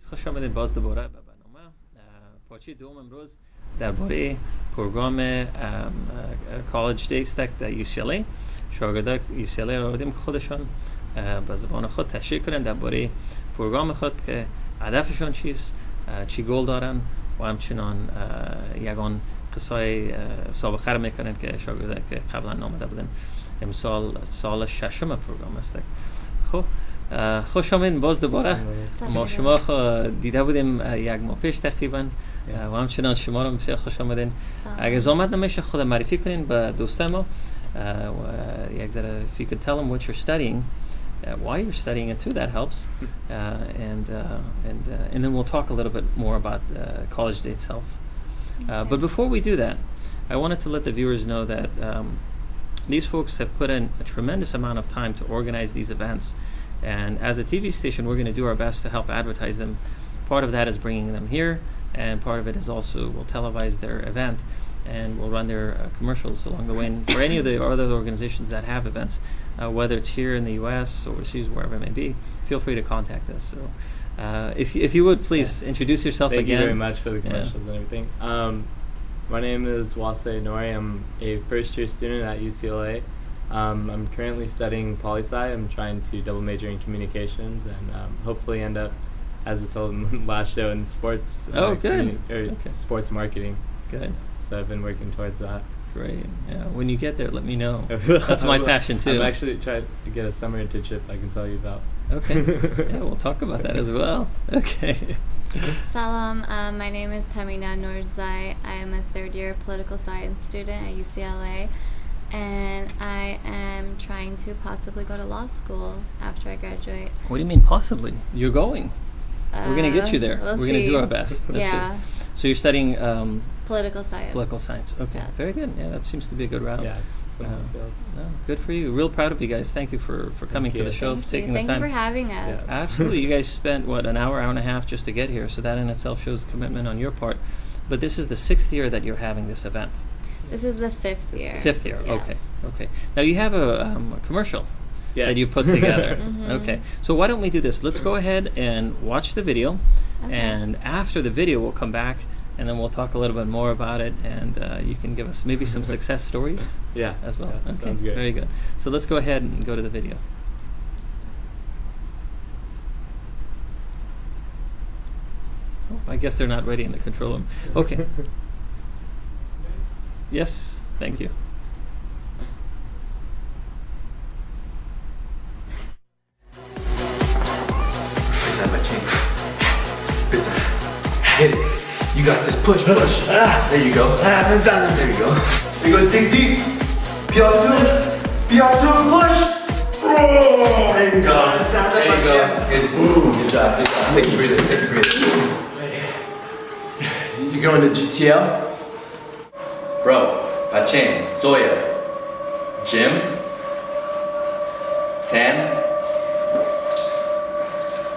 خوش آمدید باز دوباره به برنامه. پارچه دوم امروز درباره پروگرام کالج دی است در UCLA. شاگردان UCLA را آوردیم که خودشان به زبان خود تشریح کنند درباره پروگرام خود که هدفشان چیست، چی گل دارن و همچنان یگان قصای سابقه را میکنند که شاگردان که قبلا آمده بودن. امسال سال ششم پروگرام است. خب خوش آمدین باز دوباره. ما شما دیده بودیم یک ماه پیش تقریبا و همچنان شما رو بسیار خوش آمدین. اگه زحمت نمیشه خود معرفی کنین به دوستان ما یک ذره if you could tell them what you're studying, why you're studying it too, that helps, and then we'll talk a little bit more about College Day itself. But before we do that, I wanted to let the viewers know that these folks have put in a tremendous amount of time to organize these events. And as a TV station, we're going to do our best to help advertise them. Part of that is bringing them here, and part of it is also we'll televise their event, and we'll run their commercials along the way. And for any of the other organizations that have events, whether it's here in the U.S., overseas, wherever it may be, feel free to contact us. So if you would, please introduce yourself again. Thank you very much for the commercials and everything. My name is Wasai Nori. I'm a first-year student at UCLA. I'm currently studying poli-sci. I'm trying to double major in communications and hopefully end up, as I told in the last show, in sports. Good. Sports marketing. Good. So I've been working towards that. Great. Yeah. When you get there, let me know. That's my passion too. I'm actually trying to get a summer internship I can tell you about. Okay. Yeah, we'll talk about that as well. Okay. Salam, my name is Taymor Kamrany Zarin. I am a third-year political science student at UCLA, and I am trying to possibly go to law school after I graduate. What do you mean possibly? You're going. We're going to get you there. We're going to do our best. That's yeah. Good. So you're studying political science. Political science. Okay. Yeah. Very good. Yeah, that seems to be a good route. Yeah, it's similar fields. Good for you. Real proud of you guys. Thank you for coming to the show, for taking the time. Thank you for having us. Yeah. Absolutely. You guys spent, an hour and a half just to get here. So that in itself shows commitment on your part. But this is the 6th year that you're having this event. This is the 5th year. 5th year. Yes. Okay. Now you have a commercial that you put together. Okay. So why don't we do this? Let's go ahead and watch the video. Okay. And after the video, we'll come back and then we'll talk a little bit more about it, and you can give us maybe some success stories as well. Yeah, okay. Sounds good. Very good. So let's go ahead and go to the video. Oh, I guess they're not ready in the control room. Okay. Yes, thank you. Hit it. You got this. Push. There you go. There you go. You're gonna dig deep. PR2, push. There you go. Good job. Take a breather. You going to GTL? Bro, Bacheng, Zoya, Jim, Tan,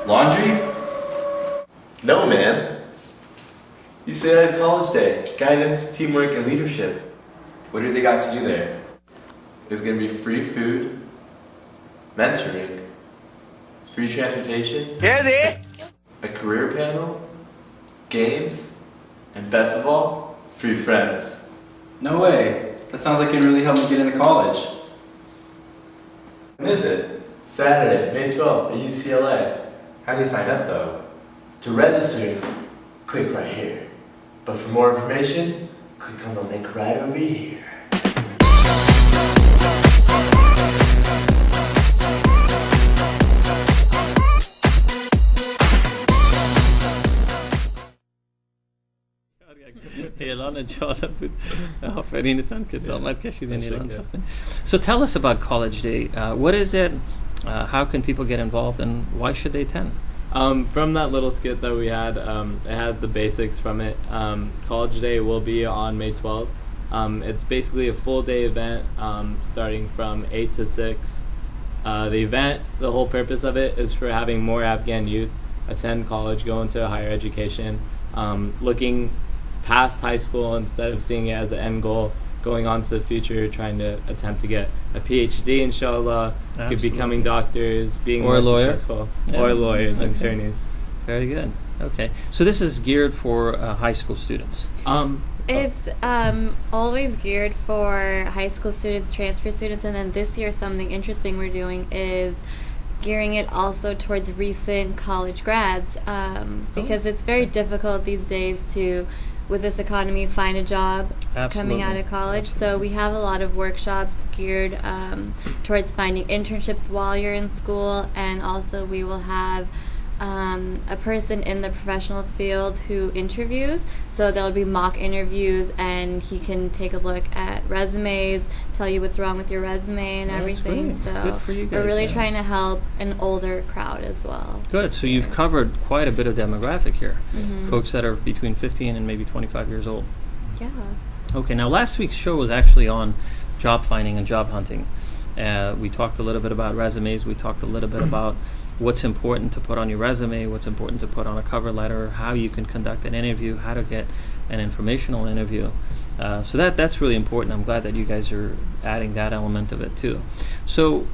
laundry? No, man. UCLA's College Day. Guidance, teamwork, and leadership. What do they got to do there? There's gonna be free food, mentoring, free transportation, a career panel, games, and best of all, free friends. No way. That sounds like it really helped me get into college. When is it? Saturday, May 12th at UCLA. How do you sign up though? To register, click right here. But for more information, click on the link right over here. So tell us about College Day. What is it? How can people get involved, and why should they attend? From that little skit that we had, it had the basics from it. College Day will be on May 12th. It's basically a full day event starting from 8 to 6. The event, the whole purpose of it is for having more Afghan youth attend college, go into higher education, looking past high school instead of seeing it as an end goal, going on to the future, trying to attempt to get a PhD, inshallah, becoming doctors, being more successful, or lawyers, attorneys. Very good. Okay. So this is geared for high school students. It's always geared for high school students, transfer students, and then this year something interesting we're doing is gearing it also towards recent college grads because it's very difficult these days to, with this economy, find a job coming out of college. So we have a lot of workshops geared towards finding internships while you're in school, and also we will have a person in the professional field who interviews. So there'll be mock interviews, and he can take a look at resumes, tell you what's wrong with your resume and everything. Great. So Good for you guys, we're really trying to help an older crowd as well. Good. So you've covered quite a bit of demographic here. Mhm. Folks that are between 15 and maybe 25 years old. Yeah. Okay. Now, last week's show was actually on job finding and job hunting. We talked a little bit about resumes. We talked a little bit about what's important to put on your resume, what's important to put on a cover letter, how you can conduct an interview, how to get an informational interview. So that's really important. I'm glad that you guys are adding that element of it too. So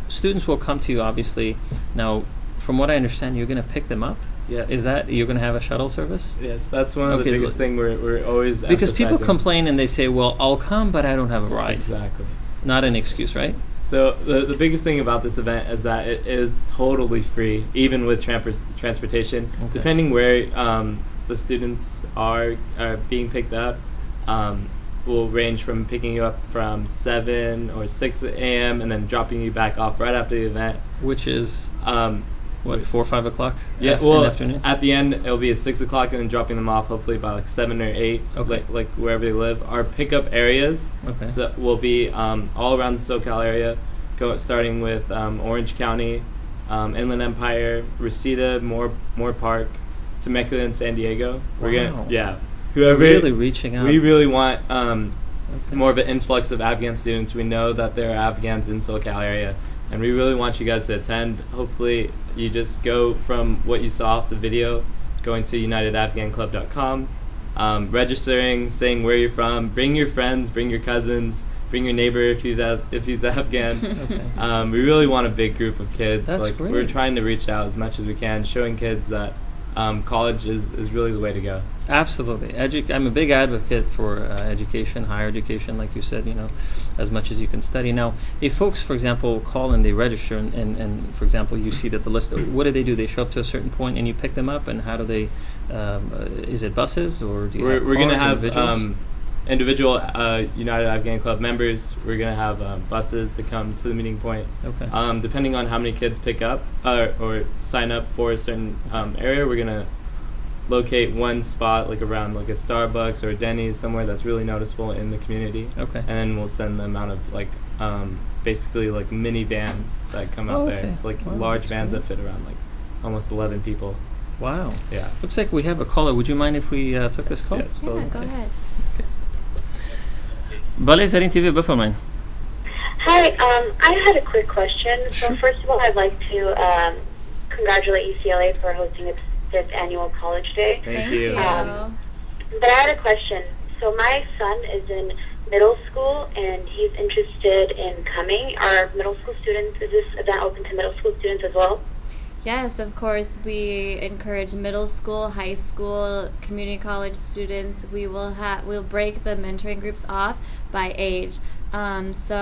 students will come to you, obviously. Now, from what I understand, you're going to pick them up. Yes. Is that you're going to have a shuttle service? Yes, that's one of the biggest thing we're always because people emphasizing. complain and they say, "Well, I'll come, but I don't have a ride." Exactly. Not an excuse, right? So the biggest thing about this event is that it is totally free, even with transportation. Okay. Depending where the students are being picked up, will range from picking you up from 7 or 6 a.m. and then dropping you back off right after the event. Which is What, 4 or 5 o'clock? Yeah, in the well, afternoon? at the end it'll be at 6 o'clock and then dropping them off hopefully by like 7 or 8, Okay. like wherever they live. Our pickup areas Okay. so will be all around the SoCal area, starting with Orange County, Inland Empire, Reseda, Moore Park, Temecula, and San Diego. We're Wow. whoever Really reaching out. we really want Okay. more of an influx of Afghan students. We know that there are Afghans in SoCal area, and we really want you guys to attend. Hopefully, you just go from what you saw off the video, going to UnitedAfghanClub.com, registering, saying where you're from, bring your friends, bring your cousins, bring your neighbor if he's Afghan. Okay. We really want a big group of kids. That's like great. we're trying to reach out as much as we can, showing kids that college is really the way to go. Absolutely. I'm a big advocate for education, higher education, like you said, as much as you can study. Now, if folks, for example, call and they register and for example, you see that the list, what do? They show up to a certain point and you pick them up, and how do they, is it buses or do you have We're going to cars, have individual United Afghan Club members. We're going to have buses to come to the meeting point. Okay. Depending on how many kids pick up or sign up for a certain area, we're going to locate one spot like around like a Starbucks or a Denny's, somewhere that's really noticeable in the community. Okay. And then we'll send them out of like basically like mini vans that come out there. Okay. It's like Wow, large that's vans cool. that fit around like almost 11 people. Wow. Yeah. Looks like we have a caller. Would you mind if we took this call? Yes, Yeah, totally. go ahead. بله زرین تیوی بفرمایید. Hi, I had a quick question. So Sure. first of all, I'd like to congratulate UCLA for hosting its 5th annual College Day. Thank you. But I had a question. So my son is in middle school, and he's interested in coming. Are middle school students, is this event open to middle school students as well? Yes, of course. We encourage middle school, high school, community college students. We'll break the mentoring groups off by age. So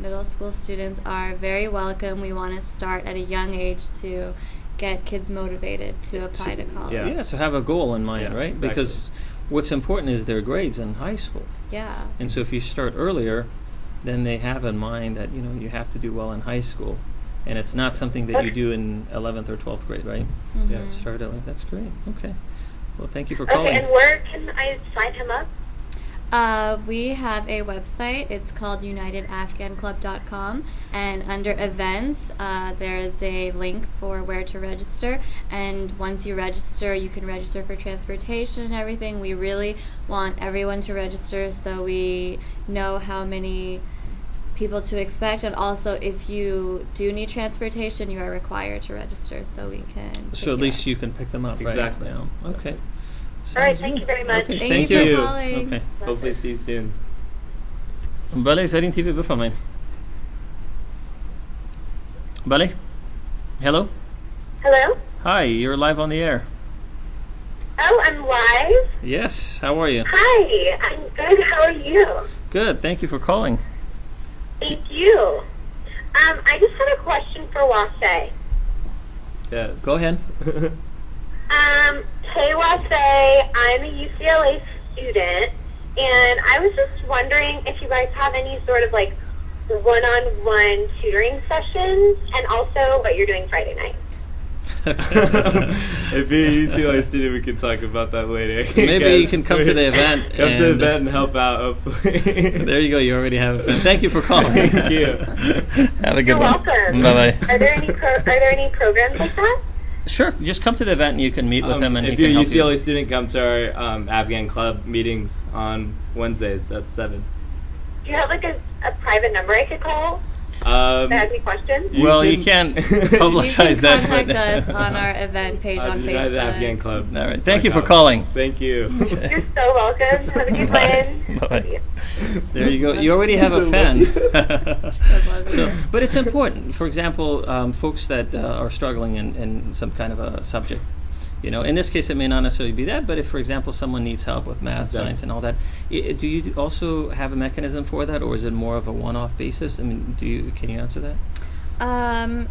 middle school students are very welcome. We want to start at a young age to get kids motivated to apply to college. Yeah, to have a goal in mind, Yeah, right? exactly. Because what's important is their grades in high school. Yeah. And so if you start earlier, then they have in mind that, you have to do well in high school. And it's not something that you do in 11th or 12th grade, right? Mhm. Yeah. Start early. That's great. Okay. Well, thank you for calling. Okay, and where can I sign him up? We have a website. It's called UnitedAfghanClub.com, and under events, there is a link for where to register. And once you register, you can register for transportation and everything. We really want everyone to register so we know how many people to expect, and also if you do need transportation, you are required to register so we can So at least you can pick them up, right? Exactly. Yeah. Okay. All right, Sounds thank good. you very much. Okay, Thank thank you you. for calling. Okay. Hopefully see you soon. بله زرین تیوی بفرمایید. بله. Hello. Hello? Hi, you're live on the air. Oh, I'm live? Yes, how are you? Hi, I'm good. How are you? Good, thank you for calling. Thank you. I just had a question for Wasay. Yes. Go ahead. Hey Wasay, I'm a UCLA student, and I was just wondering if you guys have any sort of like one-on-one tutoring sessions, and also what you're doing Friday night. If you're a UCLA student, we can talk about that later. Maybe you can come to the event. Come to the event and help out, hopefully. There you go, you already have a fan. Thank you for calling. Thank you. Have a good You're one. welcome. Bye-bye. Are there any programs like that? Sure, just come to the event and you can meet with them and if he you're can a help you. UCLA student, come to our Afghan club meetings on Wednesdays at 7. Do you have like a private number I could call that has any questions? Well, you can't You publicize can that. contact but- us on our event page on the United Afghan Facebook. Club. All right, thank you for calling. Thank you. You're so welcome. Have a good Bye. one. Bye. There you go. You already have a fan. So, but it's important. For example, folks that are struggling in some kind of a subject. You know, in this case, it may not necessarily be that, but if, for example, someone needs help with math, Exactly. science, and all that, do you also have a mechanism for that, or is it more of a one-off basis? I mean, can you answer that?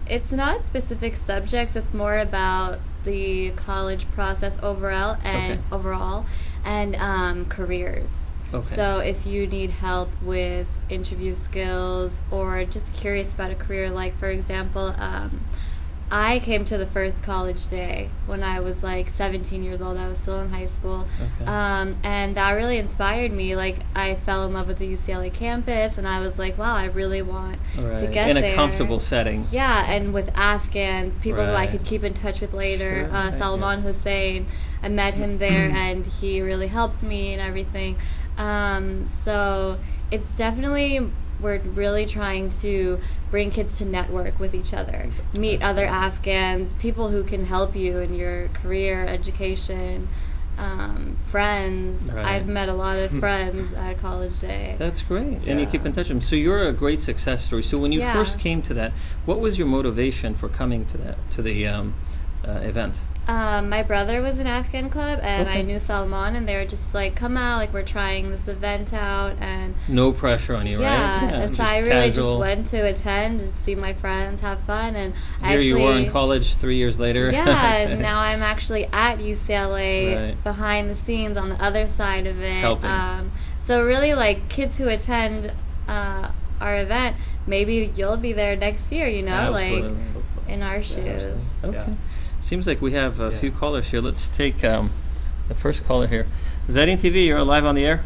It's not specific subjects. It's more about the college process overall and careers. Okay. So if you need help with interview skills or just curious about a career, like for example, I came to the first college day when I was like 17 years old. I was still in high school. Okay. And that really inspired me. Like, I fell in love with the UCLA campus, and I was like, wow, I really want to Right. get in there. a comfortable setting. Yeah, and with Afghans, people who I Right. could keep in touch with later. Sure, right, Salman Hussein, I met him there, and he really helped me and everything. So it's definitely, we're really trying to bring kids to network with each other, meet That's other great. Afghans, people who can help you in your career, education, friends. Right. I've met a lot of friends at College Day. That's great, and you Yeah. keep in touch with them. So you're a great success story. So when you Yeah. first came to that, what was your motivation for coming to the event? My brother was in Afghan club, and Okay. I knew Salman, and they were just like, "Come out! Like, we're trying this event out." And No pressure on you, right? so just I really casual. just went to attend, to see my friends, have fun, and I Here actually you were in college 3 years later. Yeah, and now I'm actually at UCLA Right. behind the scenes on the other side of it. Helping. So really, like, kids who attend our event, maybe you'll be there next year. You know, Absolutely. like in our shoes. Okay. Yeah. Seems like we have a Yeah. few callers here. Let's take the first caller here. Zarin TV, you're live on the air.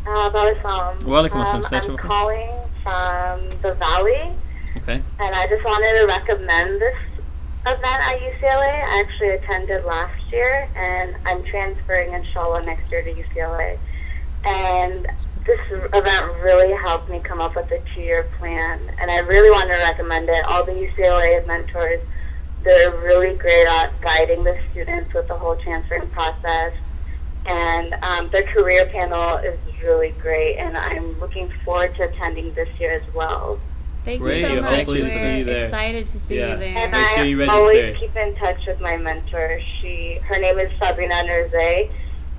Walaikum. Walaikum assalam. I'm calling from the Valley, Okay. and I just wanted to recommend this event at UCLA. I actually attended last year, and I'm transferring, inshallah, next year to UCLA. And this event really helped me come up with a 2-year plan, and I really want to recommend it. All the UCLA mentors, they're really great at guiding the students with the whole transferring process, and their career panel is really great, and I'm looking forward to attending this year as well. Thank Great. you so much. Hopefully to We're see you there. excited to see Yeah. you there. And Make sure you I register. always keep in touch with my mentor. Her name is Sabrina Nurzay,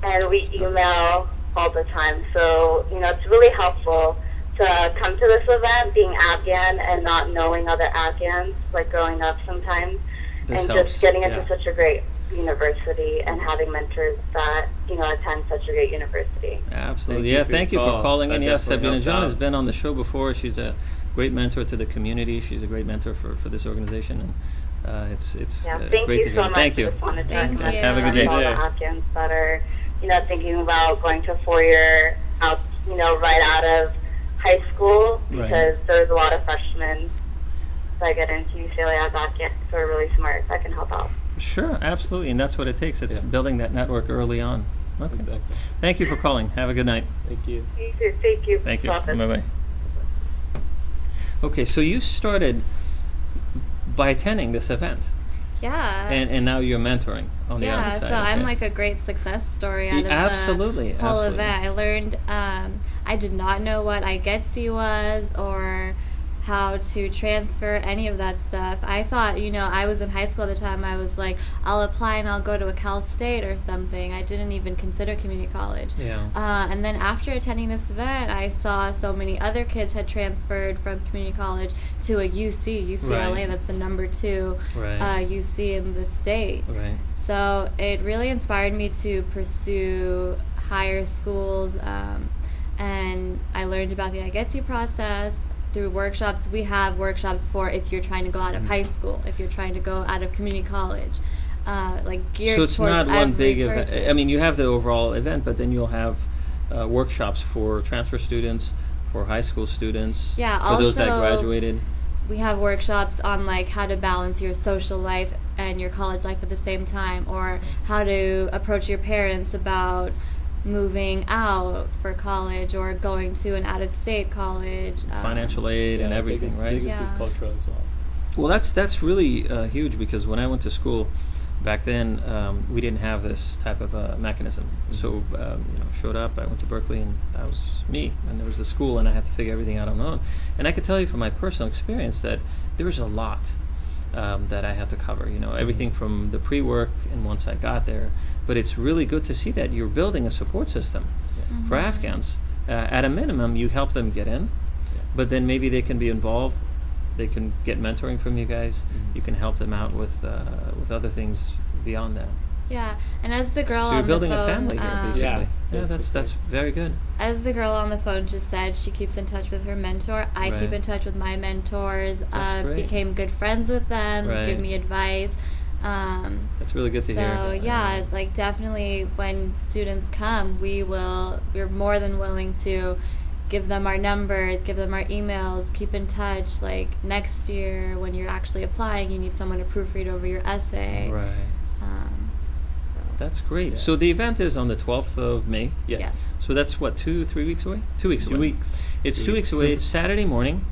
and we email all the time. So, it's really helpful to come to this event being Afghan and not knowing other Afghans, like growing up sometimes, This and helps. just getting into Yeah. such a great university and having mentors that, attend such a great university. Absolutely. Thank you Yeah, for your thank you for call. calling in. That Yes, definitely Sabina helped John has out. been on the show before. She's a great mentor to the community. She's a great mentor for this organization, and it's Thank great you to so hear. much. Thank I you. just wanted to Thank recommend you. Have a good day. all the Yeah. Afghans that are, thinking about going to 4-year out, right out of high school, Right. because there's a lot of freshmen that get into UCLA as Afghans who are really smart that can help out. Sure, absolutely, and that's what it takes. It's Yeah. building that network early on. Okay. Exactly. Thank you for calling. Have a good night. Thank you. You too. Thank you. Thank you. Prophet. Bye-bye. Okay, so you started by attending this event, Yeah. and now you're mentoring on the Yeah, other side. so I'm okay. like a great success story out of Absolutely, the whole absolutely. event. I learned, I did not know what I Get See was, or how to transfer, any of that stuff. I thought, I was in high school at the time. I was like, I'll apply and I'll go to a Cal State or something. I didn't even consider community college. And then after attending this event, I saw so many other kids had transferred from community college to a UCLA. Right. That's the number 2 UC in the state. Right. So it really inspired me to pursue higher schools, and I learned about the IGETSU process through workshops. We have workshops for if you're trying to go out of high school, if you're trying to go out of community college, geared so it's towards not one big person. event. I mean, you have the overall event, but then you'll have workshops for transfer students, for high school students, for those that graduated. We have workshops on how to balance your social life and your college life at the same time, or how to approach your parents about moving out for college or going to an out-of-state college. Financial aid and everything, right? Biggest is cultural as well. Well, that's really huge, because when I went to school back then, we didn't have this type of mechanism. So, showed up, I went to Berkeley, and that was me. And there was the school, and I had to figure everything out on my own. And I could tell you from my personal experience that there was a lot that I had to cover. Everything from the pre-work and once I got there. But it's really good to see that you're building a support system for Afghans. At a minimum, you help them get in, but then maybe they can be involved. They can get mentoring from you guys. You can help them out with other things beyond that. Yeah, and as the girl so you're on building the phone, a family here, basically. Yeah, that's very good. As the girl on the phone just said, she keeps in touch with her mentor. I keep in touch with my mentors. Became good friends with them. Give me advice. That's really good to hear. So yeah, definitely when students come, we're more than willing to give them our numbers, give them our emails, keep in touch. Next year when you're actually applying, you need someone to proofread over your essay. Right. That's great. Yeah. So the event is on the 12th of May? Yes. So that's 2-3 weeks away? 2 weeks away. 2 weeks. It's 2 weeks away. It's Saturday morning.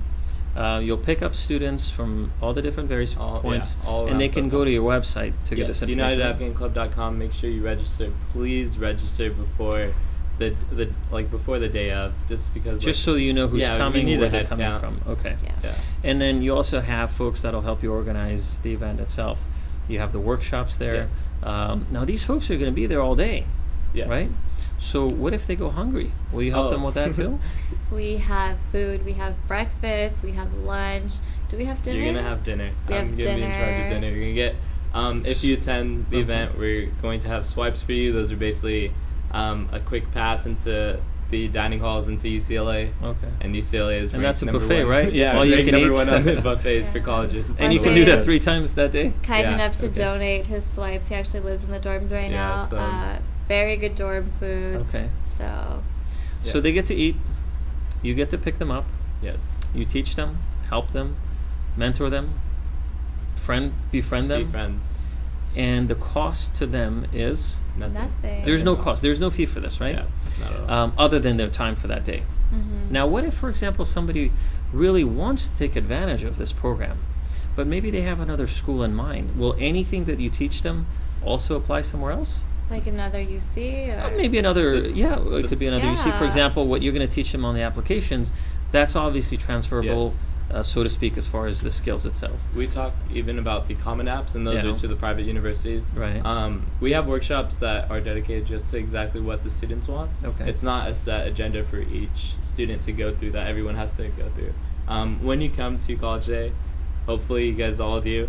You'll pick up students from all the different various points, and they can go to your website to get this information. UnitedAfghanClub.com. Make sure you register. Please register before before the day of, just because. Just so you know who's coming, where they're coming from. Okay. Yeah. And then you also have folks that'll help you organize the event itself. You have the workshops there. Yes. Now these folks are going to be there all day, right? So what if they go hungry? Will you help them with that too? We have food. We have breakfast. We have lunch. Do we have dinner? You're gonna have dinner. I'm gonna be in charge of dinner. You're gonna get. If you attend the event, we're going to have swipes for you. Those are basically a quick pass into the dining halls into UCLA. Okay. And UCLA is and that's a number buffet, one. right? Yeah, all you can number eat. one on the buffets for colleges. And you can do that 3 times that day? Kind enough to donate his swipes. He actually lives in the dorms right now. So very good dorm food. Okay. So they get to eat. You get to pick them up. Yes. You teach them, help them, mentor them, befriend them. Be friends. And the cost to them is? Nothing. There's no cost. There's no fee for this, right? Yeah, not at all. Other than their time for that day. Mm-hmm. Now, what if, for example, somebody really wants to take advantage of this program, but maybe they have another school in mind? Will anything that you teach them also apply somewhere else? Like another UC? Or? Maybe another, it could be another UC. For example, what you're going to teach them on the applications, that's obviously transferable, so to speak, as far as the skills itself. We talk even about the Common Apps, and those are to the private universities. Right. We have workshops that are dedicated just to exactly what the students want. Okay. It's not a set agenda for each student to go through that everyone has to go through. When you come to College Day, hopefully you guys all do,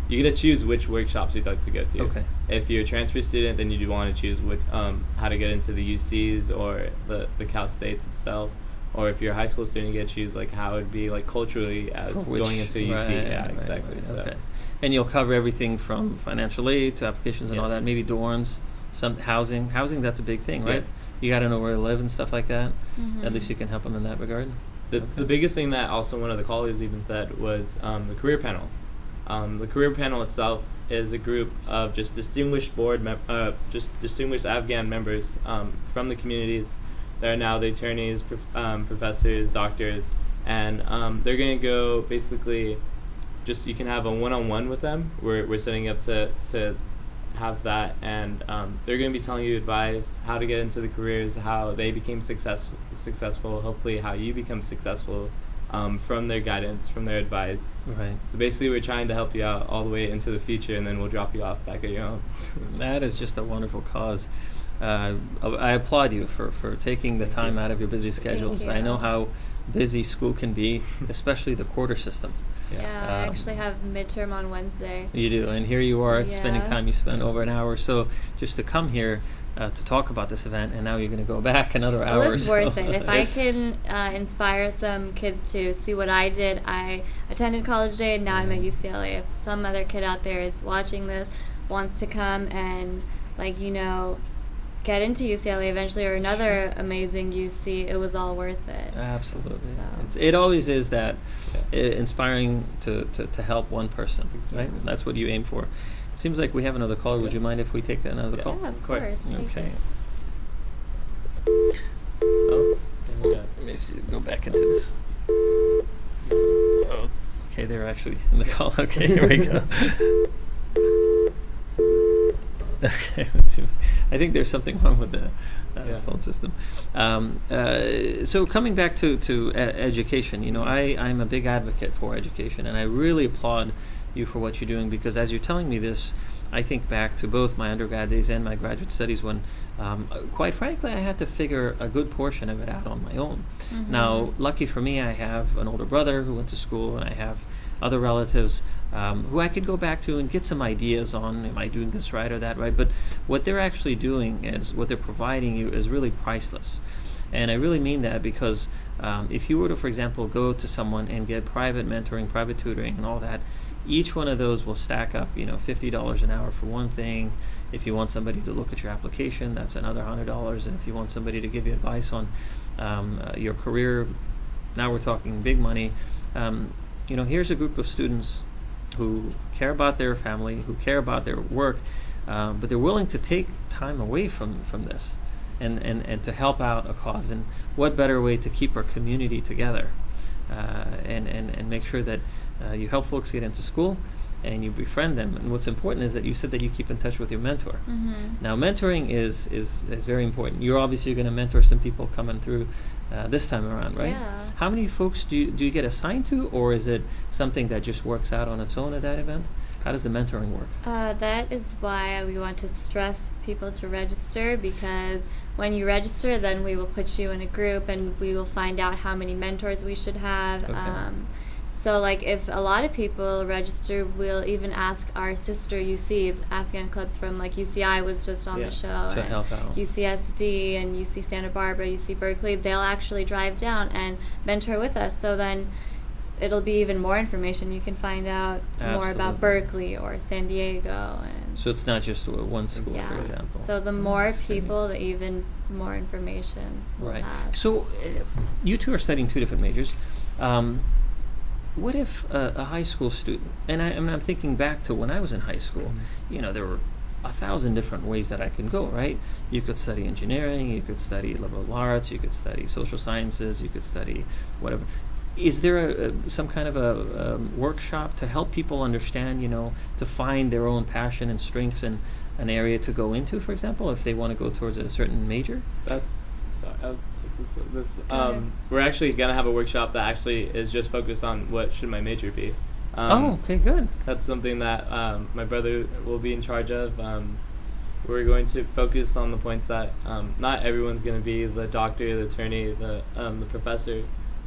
you get to choose which workshops you'd like to go to. Okay. If you're a transfer student, then you do want to choose how to get into the UCs or the Cal States itself. Or if you're a high school student, you get to choose how it would be culturally as going into a UC. Exactly. Right. So. Okay. And you'll cover everything from financial aid to applications and all that. Maybe dorms, some housing. Housing, that's a big thing, right? Yes. You got to know where to live and stuff like that. Mm-hmm. At least you can help them in that regard. The biggest thing that also one of the callers even said was the career panel. The career panel itself is a group of just distinguished distinguished Afghan members from the communities. They're now the attorneys, professors, doctors, and they're going to go basically you can have a one-on-one with them. We're setting up to have that, and they're going to be telling you advice, how to get into the careers, how they became successful, hopefully how you become successful from their guidance, from their advice. Right. So basically, we're trying to help you out all the way into the future, and then we'll drop you off back at your homes. That is just a wonderful cause. I applaud you for taking the Thank time you. out of your busy schedules. you. I know how busy school can be, especially the quarter system. Yeah, I actually have midterm on Wednesday. You do, and here you are spending Yeah. time. You spend over an hour or so just to come here to talk about this event, and now you're going to go back another hour. Well, it's so worth it. If I can inspire some kids to see what I did, I attended College Day, and now I'm at UCLA. If some other kid out there is watching this, wants to come and, get into UCLA eventually, or another amazing UC, it was all worth it. Absolutely. So. It always is that inspiring to help one person, right? That's what you aim for. Seems like we have another caller. Would you mind if we take another call? Yeah, of course. Okay. Oh, there we go. Let me see. Go back into this. Oh, okay, they're actually in the call. Okay, here we go. Okay, I think there's something wrong with the phone system. So coming back to education, I'm a big advocate for education, and I really applaud you for what you're doing, because as you're telling me this, I think back to both my undergrad days and my graduate studies when, quite frankly, I had to figure a good portion of it out on my own. Mm-hmm. Now, lucky for me, I have an older brother who went to school, and I have other relatives who I could go back to and get some ideas on, am I doing this right or that right? But what they're actually doing is, what they're providing you is really priceless. And I really mean that, because if you were to, for example, go to someone and get private mentoring, private tutoring, and all that, each one of those will stack up, $50 an hour for one thing. If you want somebody to look at your application, that's another $100. And if you want somebody to give you advice on your career, now we're talking big money. Here's a group of students who care about their family, who care about their work, but they're willing to take time away from this and to help out a cause. And what better way to keep our community together and make sure that you help folks get into school and you befriend them. And what's important is that you said that you keep in touch with your mentor. Mm-hmm. Now, mentoring is very important. You're obviously going to mentor some people coming through this time around, right? Yeah. How many folks do you get assigned to, or is it something that just works out on its own at that event? How does the mentoring work? That is why we want to stress people to register, because when you register, then we will put you in a group and we will find out how many mentors we should have. Okay. So if a lot of people register, we'll even ask our sister UCs, Afghan clubs from UCI was just on the show, to and help out. UCSD and UC Santa Barbara, UC Berkeley, they'll actually drive down and mentor with us. So then it'll be even more information. You can find out more about Absolutely. Berkeley or San Diego. And So it's not just one school, yeah. for example. So the more That's great. people, the even more information we'll Right. have. So you two are studying two different majors. What if a high school student, and I'm thinking back to when I was in high school, there were 1,000 different ways that I could go, right? You could study engineering, you could study liberal arts, you could study social sciences, you could study whatever. Is there some kind of a workshop to help people understand, to find their own passion and strengths in an area to go into, for example, if they want to go towards a certain major? Sorry, I'll take this. We're actually going to have a workshop that actually is just focused on what should my major be. Okay, good. That's something that my brother will be in charge of. We're going to focus on the points that not everyone's going to be the doctor, the attorney, the professor,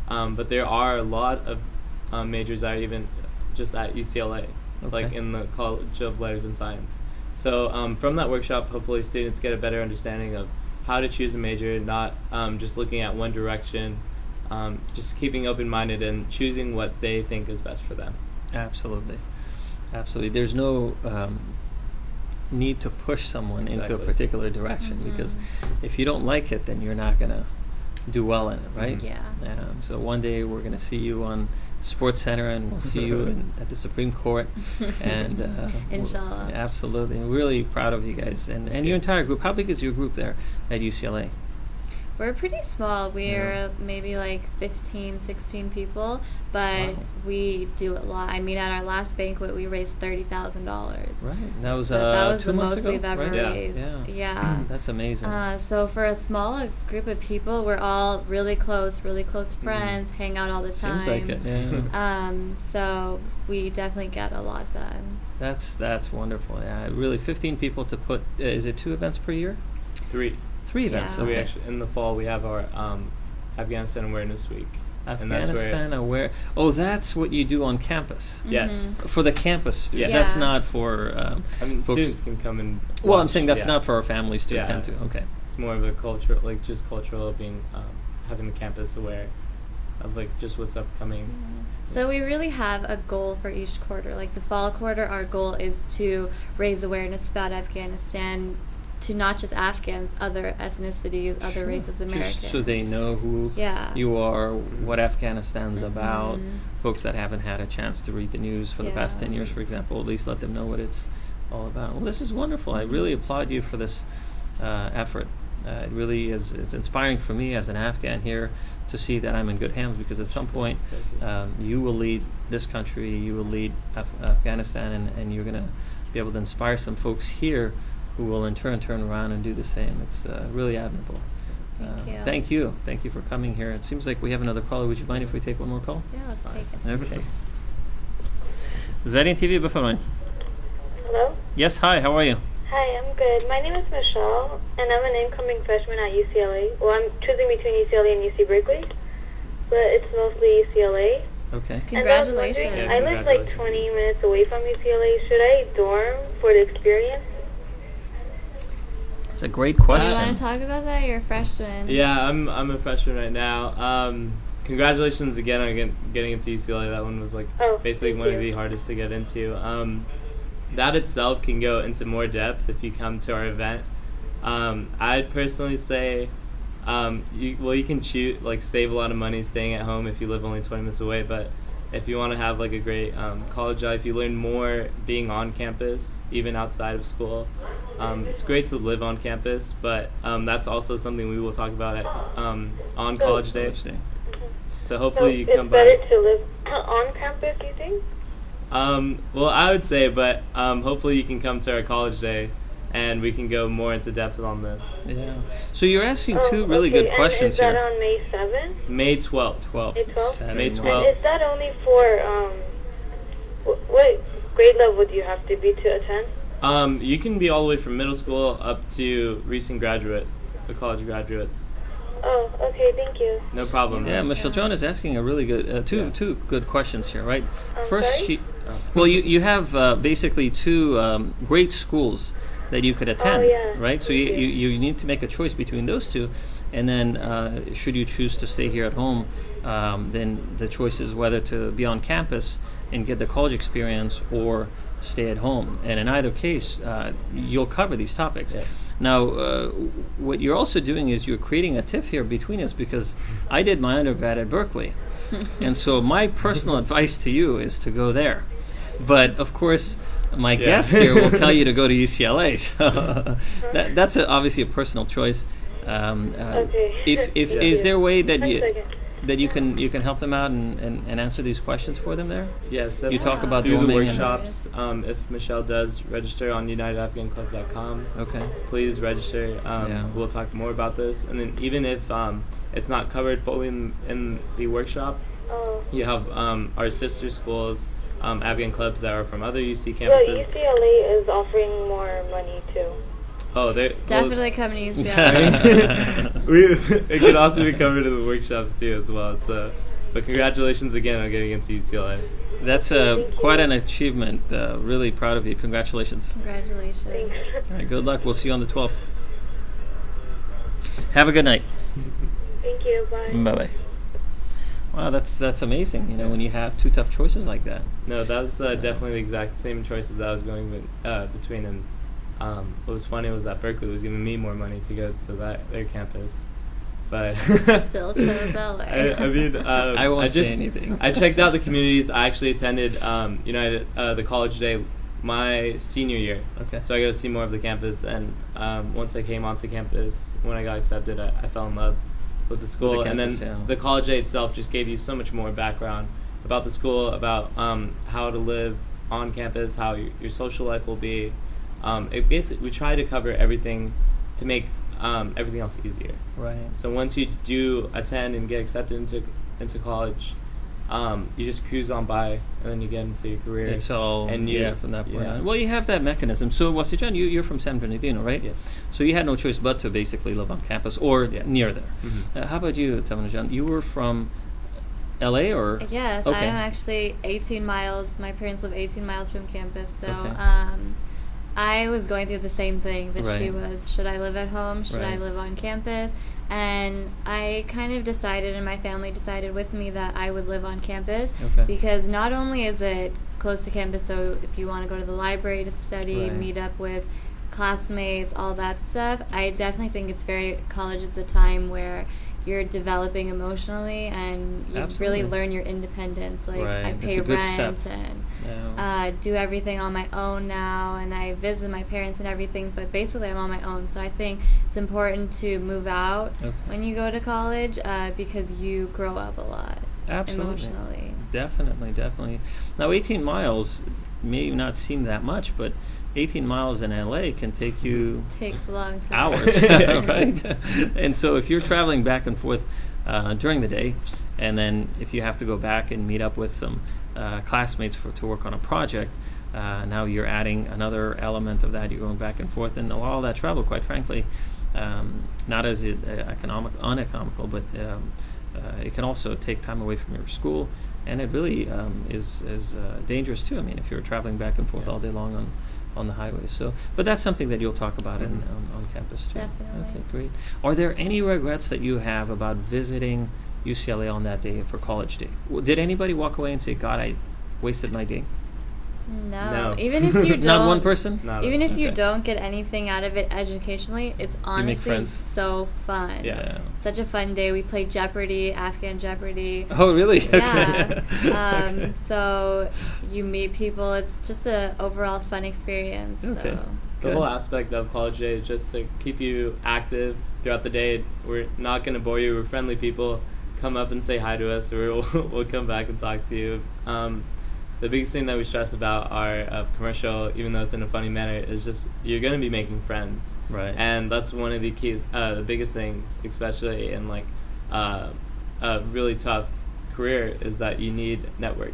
but there are a lot of majors that are even just at UCLA, Okay. in the College of Letters and Science. So from that workshop, hopefully students get a better understanding of how to choose a major, not just looking at one direction, just keeping open-minded and choosing what they think is best for them. Absolutely. There's no need to push someone into a Exactly. particular direction, because if you don't like it, then you're not going to do well in it, right? Yeah. So one day we're going to see you on Sports Center, and we'll see you at the Supreme Court. And Inshallah. Absolutely. We're really proud of you guys and your entire group. How big is your group there at UCLA? We're pretty small. We're maybe like 15, 16 people, but Wow. we do a lot. I mean, at our last banquet, we raised $30,000. Right. That was, So that was 2 the months most ago, we've ever right? raised. Yeah. Yeah. That's amazing. So for a small group of people, we're all really close friends, hang out all the time. Seems like it, yeah. So we definitely get a lot done. That's wonderful. Yeah, really, 15 people to put. Is it 2 events per year? 3. 3 events. Yeah. So we Okay. actually, in the fall, we have our Afghanistan Awareness Week. And that's Afghanistan aware. Oh, that's what you do on campus Yes. for the campus students. Yeah. That's not for. I mean, folks- students can come and Well, I'm watch, saying that's yeah. not for our families to Yeah. attend to. Okay. It's more of a culture, like just cultural being, having the campus aware of like just what's upcoming. So we really have a goal for each quarter. Like the fall quarter, our goal is to raise awareness about Afghanistan to not just Afghans, other ethnicities, other Sure. races, Americans. Just so they know who Yeah. you are, what Afghanistan's about. Mhm. Folks that haven't had a chance to read the news for the past Yeah. 10 years, for example, at least let them know what it's all about. Well, this is wonderful. I really applaud you for this effort. It really is inspiring for me as an Afghan here to see that I'm in good hands, because at some point you will lead this country, you will lead Afghanistan, and you're going to be able to inspire some folks here who will in turn around and do the same. It's really admirable. Thank you. Thank you for coming here. It seems like we have another caller. Would you mind if we take one more call? Yeah, let's take it. Okay. Zarin TV, بفرمایید. Hello? Yes, hi, how are you? Hi, I'm good. My name is Michelle, and I'm an incoming freshman at UCLA. Well, I'm choosing between UCLA and UC Berkeley, but it's mostly UCLA. Okay. And I was wondering, Congratulations. Yeah, I live like congratulations. 20 minutes away from UCLA. Should I dorm for the experience? It's a great Do you want to question. talk about that? You're a freshman. Yeah, I'm a freshman right now. Congratulations again on getting into UCLA. That one was like basically thank one of you. the hardest to get into. That itself can go into more depth if you come to our event. I'd personally say, you can save a lot of money staying at home if you live only 20 minutes away. But if you want to have like a great college life, you learn more being on campus, even outside of school. It's great to live on campus, but that's also something we will talk about on College Day. College Day. So hopefully you it's come better by. to live on campus, you think? Well, I would say, but hopefully you can come to our College Day, and we can go more into depth on this. Yeah. So you're asking two really okay. good questions and is that here. on May 7th? May 12th. 12th. May 12th? Saturday May morning. 12th. And is that only for, what grade level do you have to be to attend? You can be all the way from middle school up to recent graduate, the college graduates. Oh, okay, thank you. No problem. Yeah, Michelle Joan is asking a really good two good questions here, right? First, sorry? well, you have basically two great schools that you could attend, yeah. right? So Thank you need to make a choice between those two, and then should you choose to stay here at home, then the choice is whether to be on campus and get the college experience or stay at home. And in either case, you'll cover these topics. Yes. Now, what you're also doing is you're creating a tiff here between us, because I did my undergrad at Berkeley. And so my personal advice to you is to go there. But of course, my guests here will tell you to go to UCLA. So that's obviously a personal choice. Okay. If Thank is you. there a way that One you second. you can help them out and answer these questions for them there? Yes. You talk about through the dorming and- workshops. If Michelle does register on UnitedAfghanClub.com, Okay. please register. We'll talk more about this, and then even if it's not covered fully in the workshop, Oh. you have our sister schools, Afghan clubs that are from other UC But campuses. UCLA is offering more money too. Oh, they're Definitely come to UCLA. it can also be covered in the workshops too as well. So, but congratulations again on getting into UCLA. That's quite an achievement. Really proud of you. Congratulations. Congratulations. Thanks. All right, good luck. We'll see you on the 12th. Have a good night. Thank you. Bye. Bye-bye. Wow, that's amazing. You know, when you have two tough choices like that. No, that's definitely the exact same choices that I was going between. And what was funny was that Berkeley was giving me more money to go to their campus, but Still chose LA. I mean, I won't just, say anything. I checked out the communities. I actually attended the College Day my senior year. Okay. So I got to see more of the campus, and once I came onto campus, when I got accepted, I fell in love. with the school, With the and then campus, yeah. the college day itself just gave you so much more background about the school, about how to live on campus, how your social life will be. It basically, we try to cover everything to make everything else easier. Right. So once you do attend and get accepted into college, you just cruise on by, and then you get into your career. It's all and from that point yeah. on. Well, you have that mechanism. So, Wasijan, you're from San Bernardino, right? Yes. So you had no choice but to basically live on campus or Yeah. near there. Mm-hmm. How about you, Tamanajan? You were from LA or? Yes, Okay. I am actually 18 miles. My parents live 18 miles from campus, so Okay. I was going through the same thing that she Right. was. Should I live at home? Should I Right. live on campus? And I kind of decided, and my family decided with me, that I would live on campus Okay. because not only is it close to campus, so if you want to go to the library to study, Right. meet up with classmates, all that stuff, I definitely think college is a time where you're developing emotionally and you Absolutely. really learn your independence. Like Right. I It's pay a good rent step. and Yeah. do everything on my own now, and I visit my parents and everything, but basically I'm on my own. So I think it's important to move out Okay. when you go to college because you grow up a lot Absolutely. emotionally. Definitely. Now, 18 miles may not seem that much, but 18 miles in LA can take you Takes a long time. hours, right? And so if you're traveling back and forth during the day, and then if you have to go back and meet up with some classmates to work on a project, now you're adding another element of that. You're going back and forth, and all that travel, quite frankly, not as uneconomical, but it can also take time away from your school, and it really is dangerous too. I mean, if you're traveling back and forth all day long on the highway. So, but that's something that you'll talk about on campus too. Definitely. Okay, great. Are there any regrets that you have about visiting UCLA on that day for College Day? Did anybody walk away and say, "God, I wasted my day"? No. No. Even if you don't. Not one person. Not Even if you Okay. don't get anything out of it educationally, it's honestly friends. so fun. Yeah. Such a fun day. We played Jeopardy, Afghan Jeopardy. Oh, really? Yeah. Okay. So you meet people. It's just a overall fun experience. Okay. So. The Good. whole aspect of college day is just to keep you active throughout the day. We're not going to bore you. We're friendly people. Come up and say hi to us, or we'll come back and talk to you. The biggest thing that we stress about our commercial, even though it's in a funny manner, is just you're going to be making friends. Right. And that's one of the keys, the biggest things, especially in like a really tough career, is that you need network.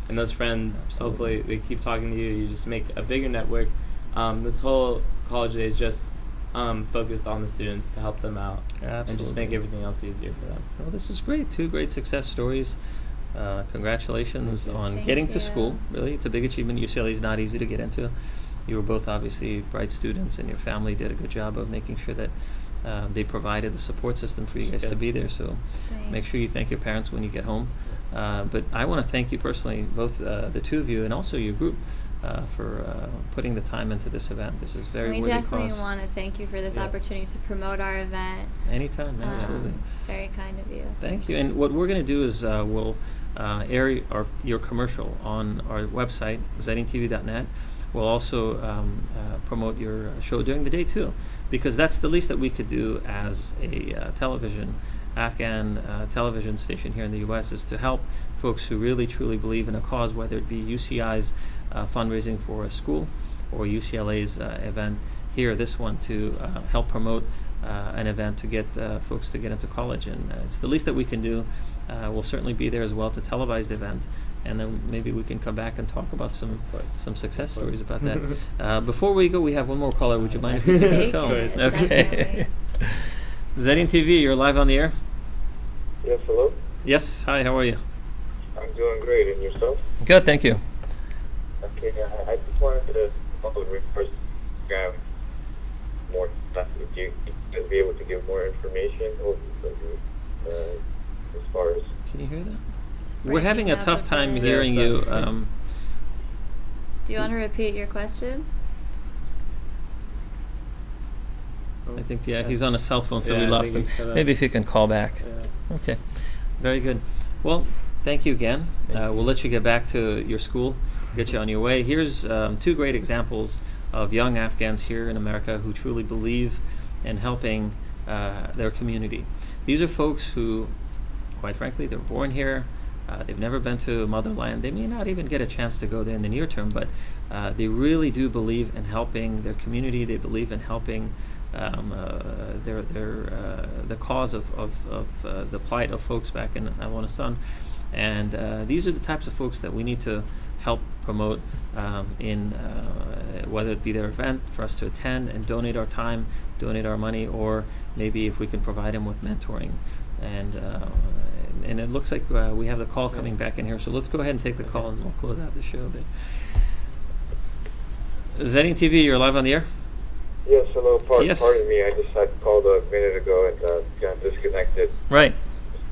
And those friends, Absolutely. hopefully, they keep talking to you. You just make a bigger network. This whole college day is just focused on the students to help them out and just make Absolutely. everything else easier for them. Well, this is great. 2 great success stories. Congratulations Thank you. on Thank getting to you. school. Really, it's a big achievement. UCLA is not easy to get into. You were both obviously bright students, and your family did a good job of making sure that they provided the support system for you guys to Good. be there. So Thanks. make sure you thank your parents when you get home. But I want to thank you personally, both the two of you and also your group, for putting the time into this event. This is very We worthy definitely cause. want to thank you for this Yes. opportunity to promote our event. Anytime, absolutely. Very kind of you. Thank you. And what we're going to do is we'll air your commercial on our website, ZennyTV.net. We'll also promote your show during the day too, because that's the least that we could do as a Afghan television station here in the U.S. is to help folks who really truly believe in a cause, whether it be UCI's fundraising for a school or UCLA's event here, this one, to help promote an event to get folks to get into college. And it's the least that we can do. We'll certainly be there as well to televise the event, and then maybe we can come back and talk about some success stories about that. Before we go, we have one more caller. Would you mind if we take this Take call? it, Okay. Zedin TV, you're live on the air. Yes, hello? Yes. Hi. How are you? I'm doing great, and yourself? Good. Thank you. Okay, I just wanted to first grab more stuff. If you could be able to give more information as far as... Can you hear that? It's We're having a breaking up tough time bit. hearing Yeah, you. sorry. Do you want to repeat your question? I think he's on a cell phone, so Yeah, we I lost think him. he cut out. Maybe if you can call back. Yeah. Okay. Very good. Well, thank you again. Thank you. We'll let you get back to your school, get you on your way. Here's 2 great examples of young Afghans here in America who truly believe in helping their community. these are folks who, quite frankly, they're born here. They've never been to motherland. They may not even get a chance to go there in the near term, but they really do believe in helping their community. They believe in helping the cause of the plight of folks back in Afghanistan. And these are the types of folks that we need to help promote in whether it be their event for us to attend and donate our time, donate our money, or maybe if we can provide them with mentoring. And it looks like we have the call coming back in here, so let's go ahead and take the call and we'll close out the show there. Zarin TV, you're live on the air? Yes, hello. Yes. Pardon me, I just had called a minute ago and got disconnected Right.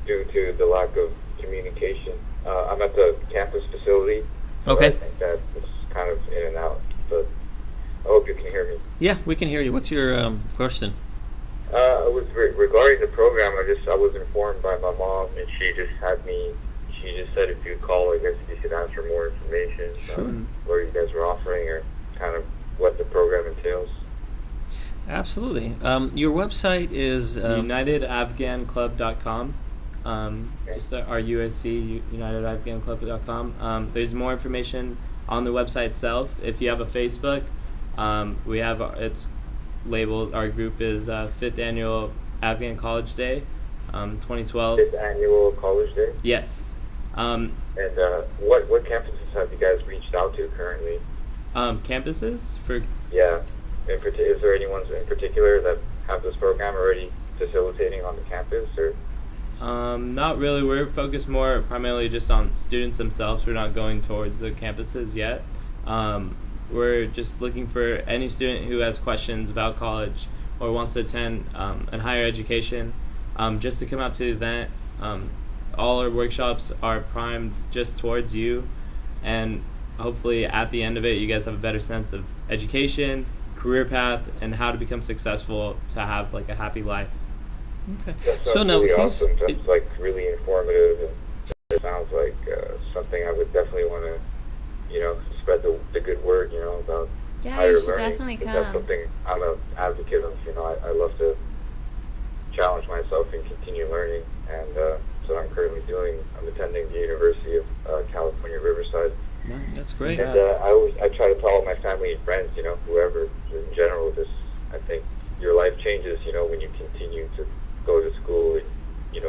due to the lack of communication. I'm at the campus facility. So Okay. I think that it's kind of in and out, but I hope you can hear me. Yeah, we can hear you. What's your question? Regarding the program, I was informed by my mom, and she just said if you call, I guess you should ask for more information. Sure. What you guys were offering, or kind of what the program entails. Absolutely. Your website is UnitedAfghanClub.com. Just our USC, UnitedAfghanClub.com. There's more information on the website itself. If you have a Facebook, we have it's labeled. Our group is 5th Annual Afghan College Day, 2012. 5th Annual College Day. Yes. And what campuses have you guys reached out to currently? Campuses for. Yeah. Is there any ones in particular that have this program already facilitating on the campus, or? Not really. We're focused more primarily just on students themselves. We're not going towards the campuses yet. We're just looking for any student who has questions about college or wants to attend a higher education, just to come out to the event. All our workshops are primed just towards you, and hopefully at the end of it, you guys have a better sense of education, career path, and how to become successful to have like a happy life. okay. That So sounds now really he's awesome. That's like really informative, and it sounds like something I would definitely want to, spread the good word, about Yeah, higher you should learning. definitely 'Cause that's come. something I'm an advocate of. I love to challenge myself and continue learning, and so I'm attending the University of California, Riverside. that's great. And I try to tell all my family and friends, whoever in general, I think your life changes, when you continue to go to school, and, you're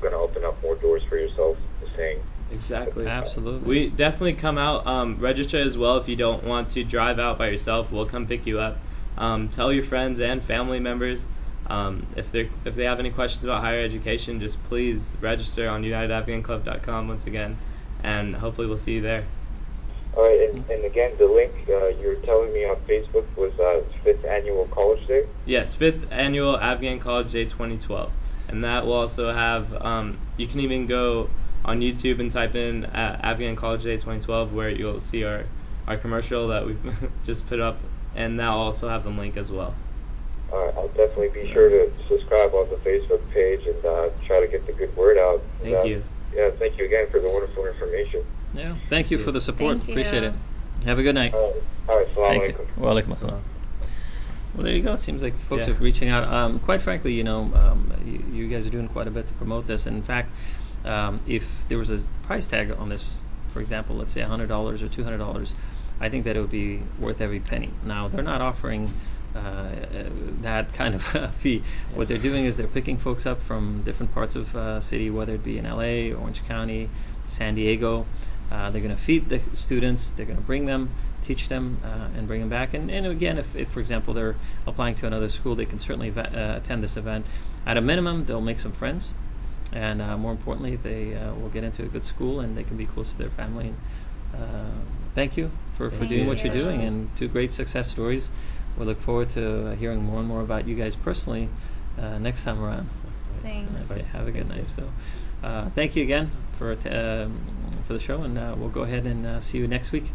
going to open up more doors for yourself, the saying. Exactly. Absolutely. We definitely come out, register as well if you don't want to drive out by yourself. We'll come pick you up. Tell your friends and family members. If they have any questions about higher education, just please register on UnitedAfghanClub.com once again, and hopefully we'll see you there. All right, and again, the link you were telling me on Facebook was 5th Annual College Day? Yes, 5th Annual Afghan College Day 2012. And that will also have, you can even go on YouTube and type in Afghan College Day 2012, where you'll see our commercial that we've just put up, and that'll also have the link as well. All right, I'll definitely be sure to subscribe on the Facebook page and try to get the good word out. Thank you. Yeah, thank you again for the wonderful information. Yeah. Thank you for the support. Thank you. Appreciate it. Have a good night. All right, salaam Thank you. alaikum. Wa alaikum assalam. Well, there you go. Seems like folks Yeah. are reaching out. Quite frankly, you guys are doing quite a bit to promote this. And in fact, if there was a price tag on this, for example, let's say $100 or $200, I think that it would be worth every penny. Now, they're not offering that kind of fee. What they're doing is they're picking folks up from different parts of city, whether it be in LA, Orange County, San Diego. They're going to feed the students. They're going to bring them, teach them, and bring them back. And again, if, for example, they're applying to another school, they can certainly attend this event. At a minimum, they'll make some friends. And more importantly, they will get into a good school and they can be close to their family. Thank you for Thank doing what you. you're doing, and 2 great success stories. We look forward to hearing more and more about you guys personally next time around. Thanks. Okay, have a good night. So, thank you again for the show, and we'll go ahead and see you next week.